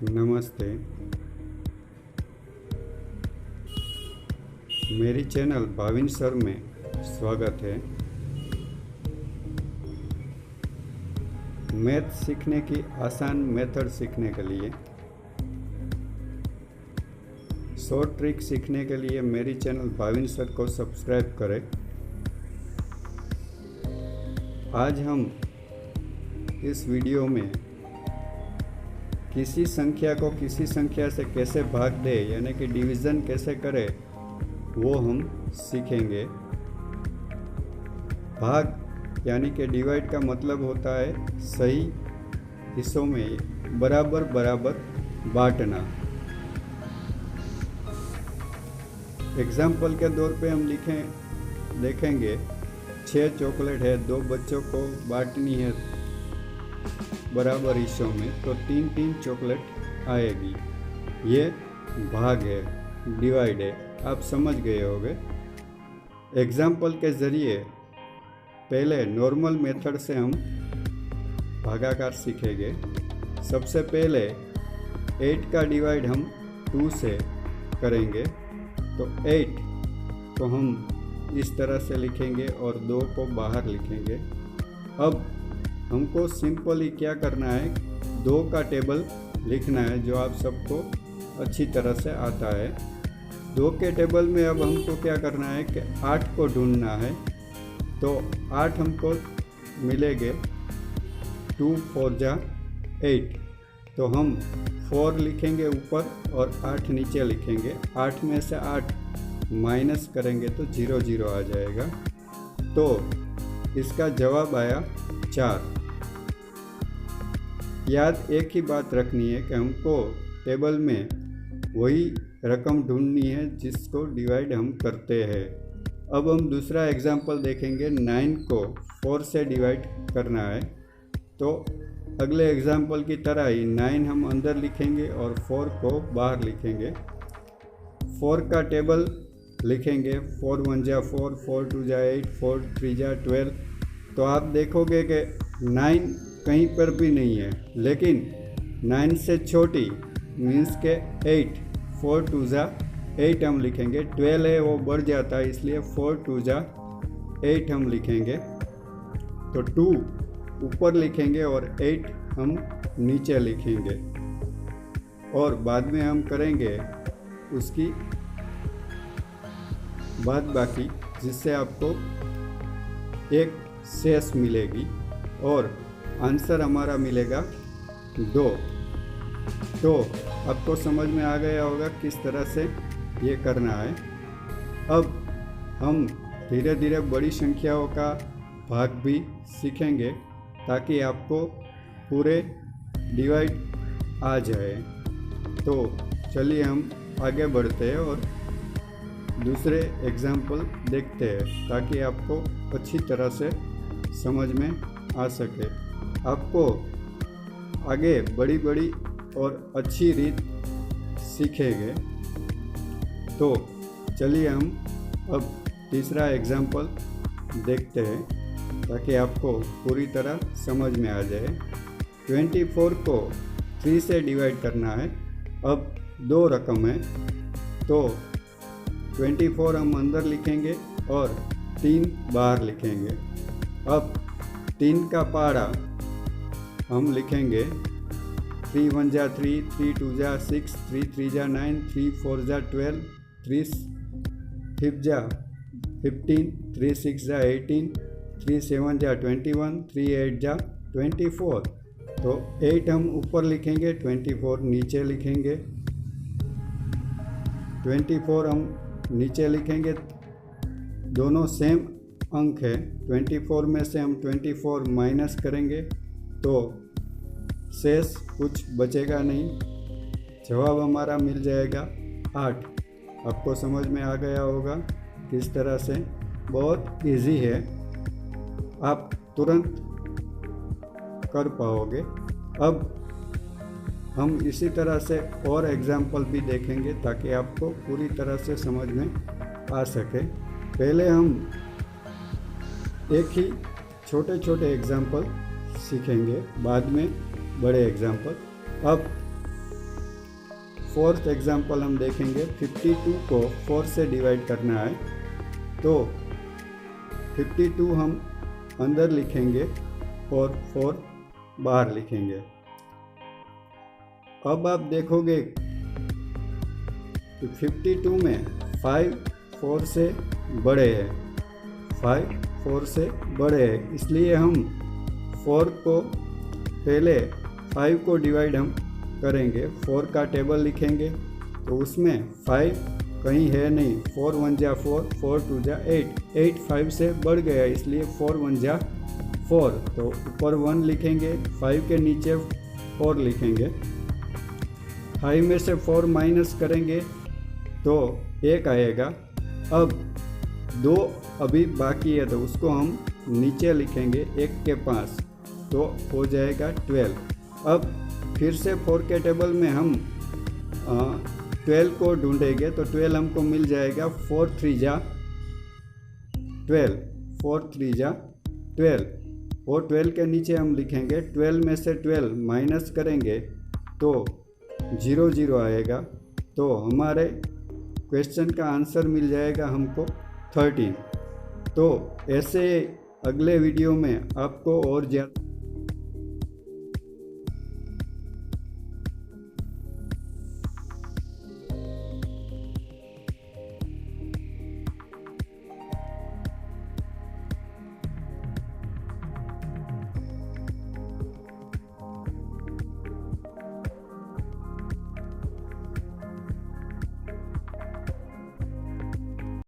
नमस्ते। मेरी channel Bhavin sir में स्वागत है। मैथ सीखने की आसान मेथड सीखने के लिए, शॉर्ट ट्रिक सीखने के लिए मेरी चैनल भाविन सर को सब्सक्राइब करें। आज हम इस वीडियो में किसी संख्या को किसी संख्या से कैसे भाग दे यानी कि डिवीज़न कैसे करें वो हम सीखेंगे। भाग यानी कि डिवाइड का मतलब होता है सही हिस्सों में बराबर बराबर बांटना। एग्जाम्पल के तौर पे हम देखेंगे 6 चॉकलेट है, 2 बच्चों को बांटनी है बराबर हिस्सों में, तो 3 चॉकलेट आएगी। ये भाग है, डिवाइड है, आप समझ गए होंगे। एग्जाम्पल के ज़रिए पहले नॉर्मल मेथड से हम भागाकार सीखेंगे। सबसे पहले 8 का डिवाइड हम 2 से करेंगे, तो 8 को हम इस तरह से लिखेंगे और 2 को बाहर लिखेंगे। अब हमको सिंपली क्या करना है, 2 का टेबल लिखना है जो आप सबको अच्छी तरह से आता है। 2 के टेबल में अब हमको क्या करना है कि 8 को ढूंढना है, तो 8 हमको मिलेंगे 2 4 जा 8, तो हम 4 लिखेंगे ऊपर और 8 नीचे लिखेंगे। 8 में से 8 माइनस करेंगे तो 0 0 आ जाएगा, तो इसका जवाब आया 4। याद एक ही बात रखनी है कि हमको टेबल में वही रकम ढूंढनी है जिसको डिवाइड हम करते हैं। अब हम दूसरा एग्जाम्पल देखेंगे। 9 को 4 से डिवाइड करना है, तो अगले एग्जाम्पल की तरह ही 9 हम अंदर लिखेंगे और 4 को बाहर लिखेंगे। 4 का टेबल लिखेंगे, 4 1 जा 4, 4 2 जा 8, 4 3 जा 12, तो आप देखोगे कि 9 कहीं पर भी नहीं है, लेकिन 9 से छोटी मीन्स के 8, 4 2 जा 8 हम लिखेंगे। 12 है वो बढ़ जाता है, इसलिए 4 2 जा 8 हम लिखेंगे। तो 2 ऊपर लिखेंगे और 8 हम नीचे लिखेंगे, और बाद में हम करेंगे उसकी बाद बाकी, जिससे आपको एक शेष मिलेगी और आंसर हमारा मिलेगा 2। तो आपको समझ में आ गया होगा किस तरह से ये करना है। अब हम धीरे धीरे बड़ी संख्याओं का भाग भी सीखेंगे ताकि आपको पूरे डिवाइड आ जाए। तो चलिए हम आगे बढ़ते हैं और दूसरे एग्जाम्पल देखते हैं ताकि आपको अच्छी तरह से समझ में आ सके। आपको आगे बड़ी बड़ी और अच्छी रीत सीखेंगे। तो चलिए हम अब तीसरा एग्जाम्पल देखते हैं ताकि आपको पूरी तरह समझ में आ जाए। 24 को 3 से डिवाइड करना है। अब 2 रकम है, तो 24 हम अंदर लिखेंगे और 3 बाहर लिखेंगे। अब 3 का पारा हम लिखेंगे 3 1 जा 3, 3 2 जा 6, 3 3 जा 9, 3 4 जा 12, 3 5 जा 15, 3 6 जा 18, 3 7 जा 21, 3 8 जा 24। तो 8 हम ऊपर लिखेंगे, 24 नीचे लिखेंगे। 24 हम नीचे लिखेंगे, दोनों सेम अंक है। 24 में से हम 24 माइनस करेंगे तो शेष कुछ बचेगा नहीं, जवाब हमारा मिल जाएगा 8। आपको समझ में आ गया होगा किस तरह से, बहुत इजी है, आप तुरंत कर पाओगे। अब हम इसी तरह से और एग्जाम्पल भी देखेंगे ताकि आपको पूरी तरह से समझ में आ सके। पहले हम एक ही छोटे छोटे एग्जाम्पल सीखेंगे, बाद में बड़े एग्जाम्पल। अब फोर्थ एग्जांपल हम देखेंगे। 52 को 4 से डिवाइड करना है, तो 52 हम अंदर लिखेंगे और 4 बाहर लिखेंगे। अब आप देखोगे कि 52 में 5 4 से बड़े है, 5 4 से बड़े है, इसलिए हम 4 को पहले 5 को डिवाइड हम करेंगे, 4 का टेबल लिखेंगे, तो उसमें 5 कहीं है नहीं, 4 1 जा 4, 4 2 जा 8, 8 5 से बढ़ गया, इसलिए 4 1 जा 4, तो ऊपर 1 लिखेंगे, 5 के नीचे 4 लिखेंगे। 5 में से 4 माइनस करेंगे तो 1 आएगा। अब 2 अभी बाकी है, तो उसको हम नीचे लिखेंगे 1 के पास, तो हो जाएगा 12। अब फिर से 4 के टेबल में हम 12 को ढूंढेंगे, तो 12 हमको मिल जाएगा, 4 3 जा 12, 4 3 जा 12, और 12 के नीचे हम लिखेंगे 12 में से 12 माइनस करेंगे तो 0 0 आएगा, तो हमारे क्वेश्चन का आंसर मिल जाएगा हमको 13। तो ऐसे अगले वीडियो में आपको और ज़्यादा